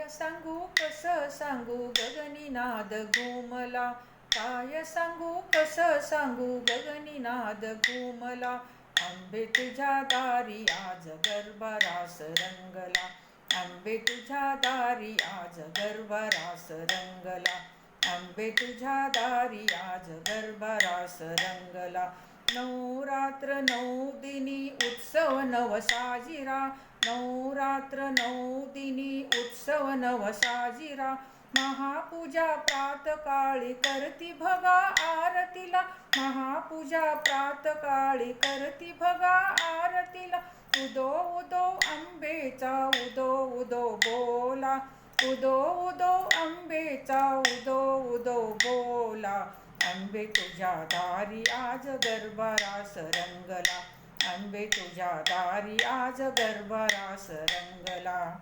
सांगू कसं सांगू गगनी नाद घुमला, काय सांगू कसं सांगू गगनी नाद घुमला. आंबे तुझ्या दारी आज गरबा रास रंगला, आंबे तुझ्या दारी आज गरबा रास रंगला, आंबे तुझ्या दारी आज गरबा रास रंगला. नवरात्र नऊ दिनी उत्सव नव साजिरा, नवरात्र नऊ दिनी उत्सव नव साजिरा. महापूजा प्रातकाळी करती भगा आरतीला, महापूजा प्रातकाळी करती भगा आरतीला. उदो उदो आंबेचा उदो उदो बोला, उदो उदो आंबेचा उदो उदो बोला. आंबे तुझ्या दारी आज गरबा रास रंगला, आंबे तुझ्या दारी आज गरबा रास रंगला.